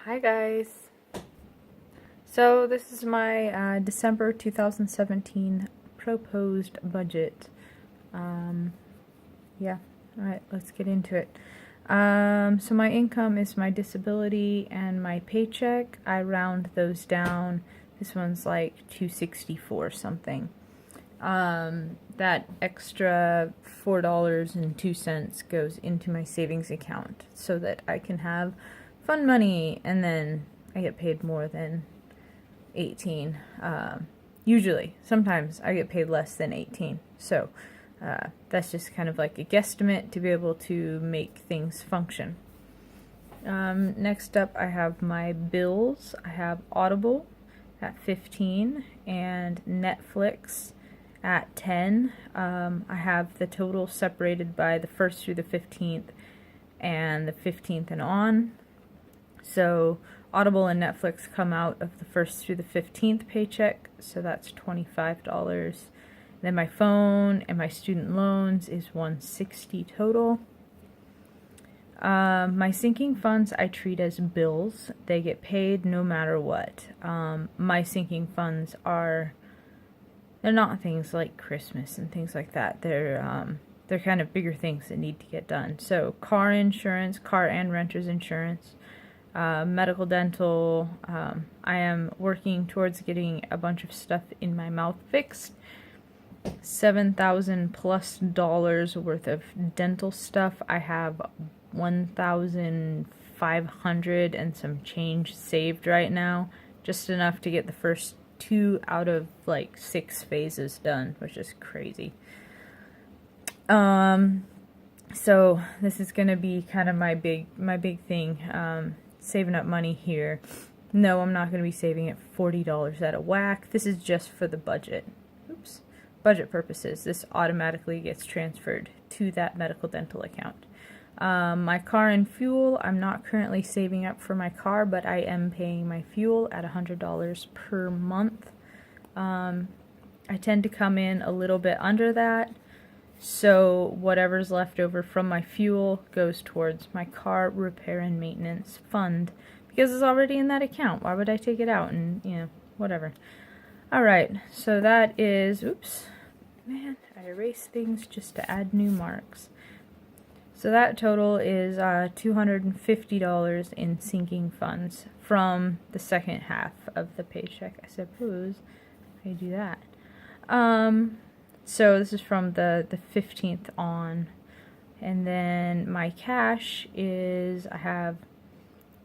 Hi guys. So this is my December 2017 proposed budget. Yeah, alright, let's get into it. So my income is my disability and my paycheck. I round those down. This one's like $264 something. That extra $4.02 goes into my savings account so that I can have fun money, and then I get paid more than 18. Usually, sometimes I get paid less than 18. So that's just kind of like a guesstimate to be able to make things function. Next up, I have my bills. I have Audible at 15 and Netflix at 10. I have the total separated by the 1st through the 15th and the 15th and on. So Audible and Netflix come out of the 1st through the 15th paycheck, so that's $25. Then my phone and my student loans is $160 total. My sinking funds I treat as bills. They get paid no matter what. My sinking funds they're not things like Christmas and things like that. They're kind of bigger things that need to get done. So car insurance, car and renter's insurance, medical, dental. I am working towards getting a bunch of stuff in my mouth fixed. $7,000+ worth of dental stuff. I have 1,500 and some change saved right now, just enough to get the first 2 out of like 6 phases done, which is crazy. So this is gonna be kind of my big thing. Saving up money here. No, I'm not gonna be saving it $40 at a whack. This is just for the budget. Oops. Budget purposes. This automatically gets transferred to that medical dental account. My car and fuel, I'm not currently saving up for my car, but I am paying my fuel at $100 per month. I tend to come in a little bit under that, so whatever's left over from my fuel goes towards my car repair and maintenance fund, because it's already in that account. Why would I take it out and, whatever. Alright, so that is, oops, man, I erased things just to add new marks. So that total is $250 in sinking funds from the second half of the paycheck, I suppose. I do that. So this is from the 15th on. And then my cash is, I have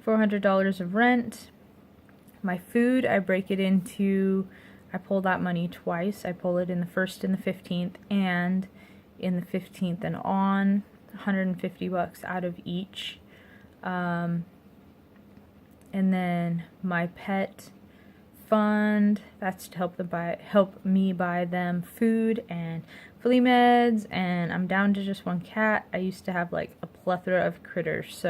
$400 of rent. My food, I break it into, I pull that money twice. I pull it in the 1st and the 15th, and in the 15th and on, $150 out of each. And then my pet fund, that's to help me buy them food and flea meds, and I'm down to just one cat. I used to have like a plethora of critters,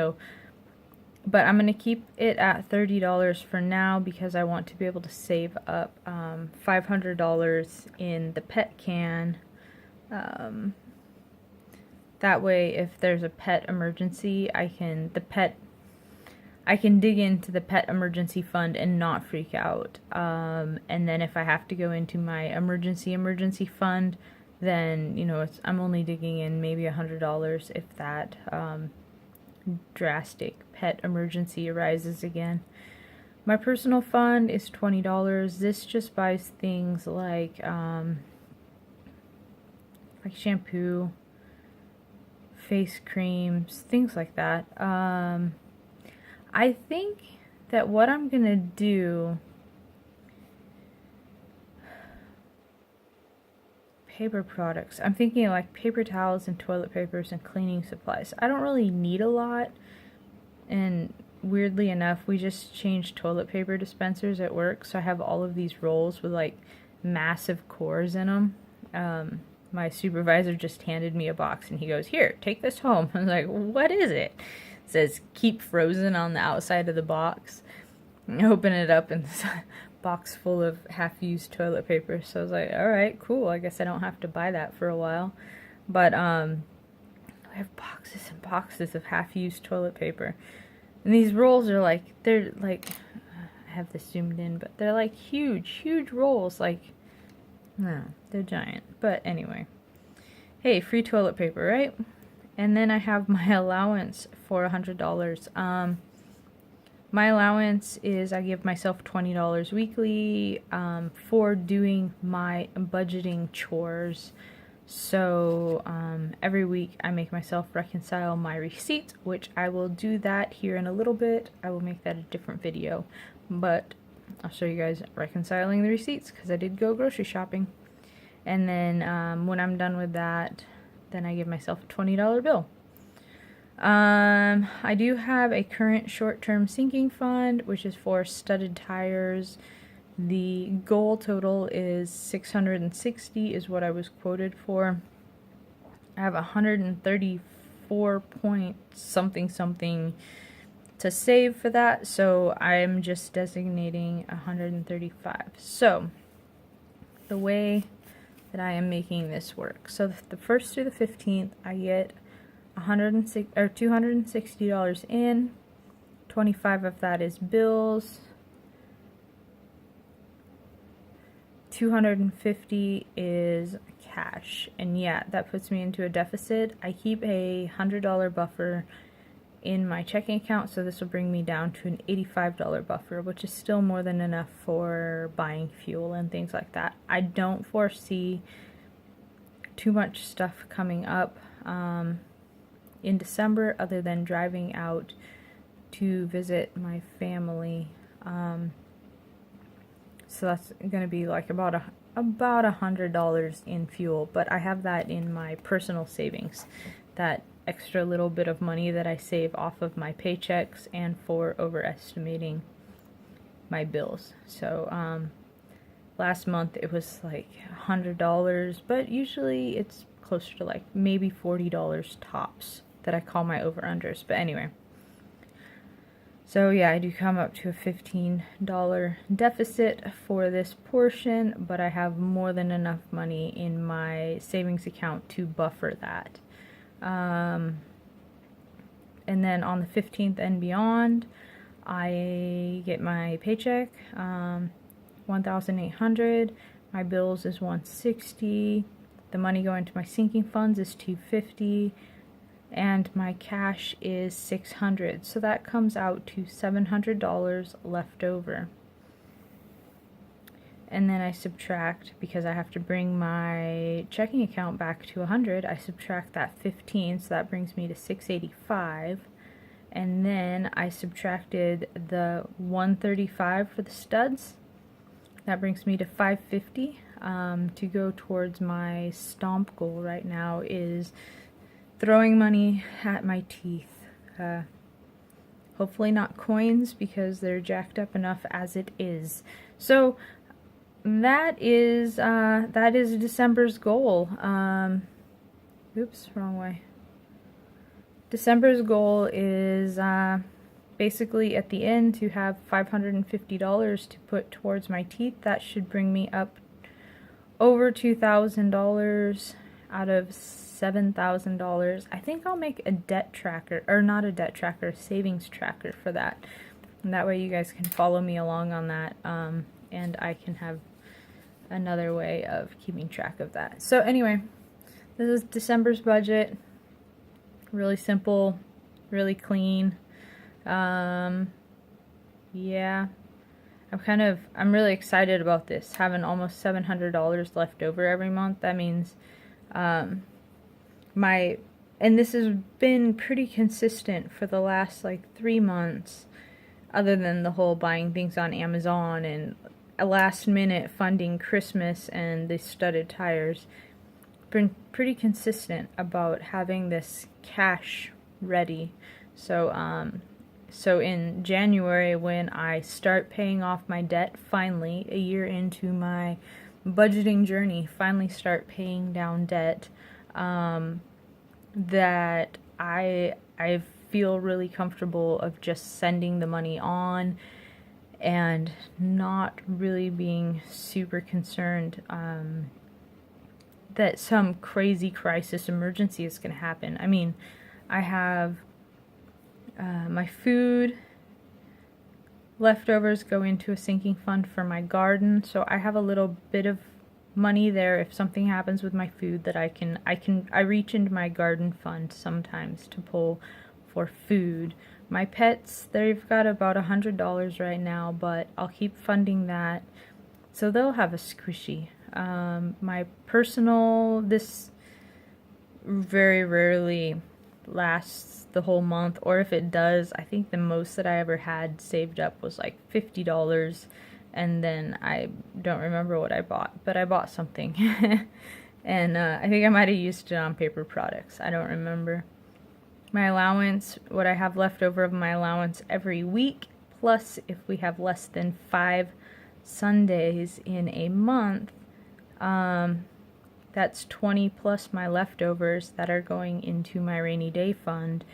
but I'm going to keep it at $30 for now because I want to be able to save up $500 in the pet can. That way, if there's a pet emergency, I can dig into the pet emergency fund and not freak out. And then if I have to go into my emergency fund, then, I'm only digging in maybe $100 if that drastic pet emergency arises again. My personal fund is $20. This just buys things like shampoo, face creams, things like that. I think that what I'm gonna do, paper products. I'm thinking like paper towels and toilet papers and cleaning supplies. I don't really need a lot, and weirdly enough, we just changed toilet paper dispensers at work, so I have all of these rolls with like massive cores in them. My supervisor just handed me a box and he goes, "Here, take this home." I was like, "What is it?" It says "keep frozen" on the outside of the box. I open it up and it's a box full of half-used toilet paper. So I was like, alright, cool. I guess I don't have to buy that for a while. But I have boxes and boxes of half-used toilet paper. And these rolls are like, they're like, I have this zoomed in, but they're like huge, huge rolls. Like, no, they're giant. But anyway. Hey, free toilet paper, right? And then I have my allowance for $100. My allowance is I give myself $20 weekly for doing my budgeting chores. So every week I make myself reconcile my receipts, which I will do that here in a little bit. I will make that a different video, but I'll show you guys reconciling the receipts because I did go grocery shopping. And then when I'm done with that, then I give myself a $20 bill. I do have a current short-term sinking fund, which is for studded tires. The goal total is 660 is what I was quoted for. I have 134 point something to save for that, so I'm just designating 135. So the way that I am making this work. So the 1st through the 15th, I get $260 in. 25 of that is bills. 250 is cash. And yeah, that puts me into a deficit. I keep a $100 buffer in my checking account, so this will bring me down to an $85 buffer, which is still more than enough for buying fuel and things like that. I don't foresee too much stuff coming up in December other than driving out to visit my family. So that's going to be like about $100 in fuel, but I have that in my personal savings, that extra little bit of money that I save off of my paychecks and for overestimating my bills. So last month it was like $100, but usually it's closer to like maybe $40 tops that I call my over-unders. But anyway, so yeah, I do come up to a $15 deficit for this portion, but I have more than enough money in my savings account to buffer that. And then on the 15th and beyond, I get my paycheck, $1,800. My bills is $160. The money going to my sinking funds is $250. And my cash is $600, so that comes out to $700 left over. And then I subtract, because I have to bring my checking account back to 100, I subtract that 15, so that brings me to $685. And then I subtracted the $135 for the studs. That brings me to $550. To go towards my stomp goal right now is throwing money at my teeth. Hopefully not coins, because they're jacked up enough as it is. So that is December's goal. Oops, wrong way. December's goal is basically at the end to have $550 to put towards my teeth. That should bring me up over $2,000 out of $7,000. I think I'll make a debt tracker, or not a debt tracker, a savings tracker for that. And that way you guys can follow me along on that, and I can have another way of keeping track of that. So anyway, this is December's budget. Really simple, really clean. Yeah. I'm really excited about this, having almost $700 left over every month. That means and this has been pretty consistent for the last like 3 months, other than the whole buying things on Amazon and a last minute funding Christmas and the studded tires. Been pretty consistent about having this cash ready. So in January, when I start paying off my debt, finally, a year into my budgeting journey, finally start paying down debt, that I feel really comfortable of just sending the money on and not really being super concerned that some crazy crisis emergency is going to happen. I mean, I have My food leftovers go into a sinking fund for my garden, so I have a little bit of money there if something happens with my food that I reach into my garden fund sometimes to pull for food. My pets, they've got about $100 right now, but I'll keep funding that, so they'll have a squishy. My personal, this very rarely lasts the whole month, or if it does, I think the most that I ever had saved up was like $50, and then I don't remember what I bought, but I bought something. And I think I might have used it on paper products. I don't remember. My allowance, what I have left over of my allowance every week, plus if we have less than 5 Sundays in a month, that's 20 plus my leftovers that are going into my rainy day fund.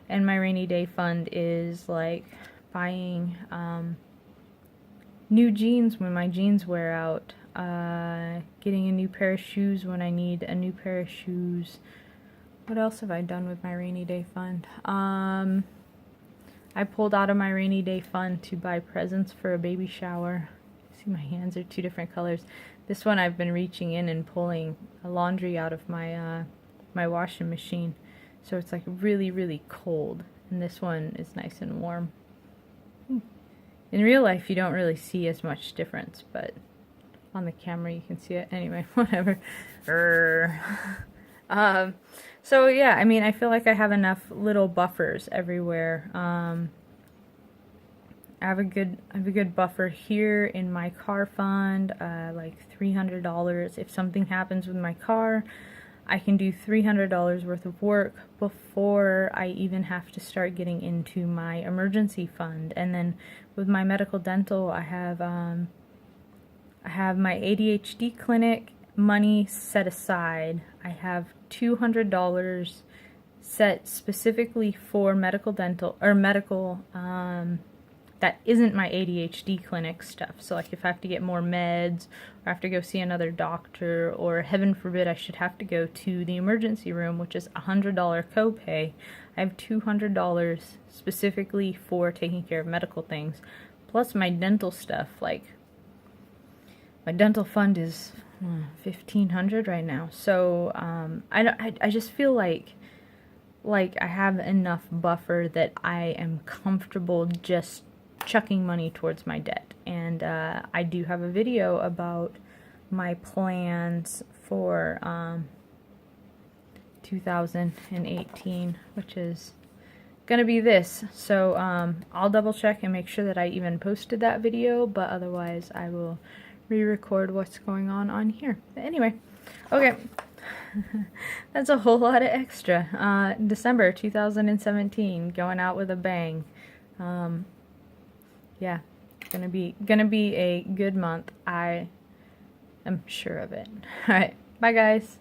And my rainy day fund is like buying new jeans when my jeans wear out, getting a new pair of shoes when I need a new pair of shoes. What else have I done with my rainy day fund? I pulled out of my rainy day fund to buy presents for a baby shower. See, my hands are 2 different colors. This one I've been reaching in and pulling laundry out of my my washing machine, so it's like really, really cold, and this one is nice and warm. In real life you don't really see as much difference, but on the camera you can see it. Anyway, whatever. So yeah, I mean, I feel like I have enough little buffers everywhere. I have a good buffer here in my car fund, like $300. If something happens with my car, I can do $300 worth of work before I even have to start getting into my emergency fund. And then with my medical dental, I have my ADHD clinic money set aside. I have $200 set specifically for medical dental, or medical, that isn't my ADHD clinic stuff. So like if I have to get more meds, or I have to go see another doctor, or heaven forbid I should have to go to the emergency room, which is $100 copay, I have $200 specifically for taking care of medical things. Plus my dental stuff, like my dental fund is $1,500 right now. So I just feel like I have enough buffer that I am comfortable just chucking money towards my debt. And I do have a video about my plans for 2018, which is gonna be this. So I'll double check and make sure that I even posted that video, but otherwise I will re-record what's going on here. But anyway, okay. That's a whole lot of extra. December 2017, going out with a bang. Yeah, gonna be a good month. I am sure of it. All right, bye guys.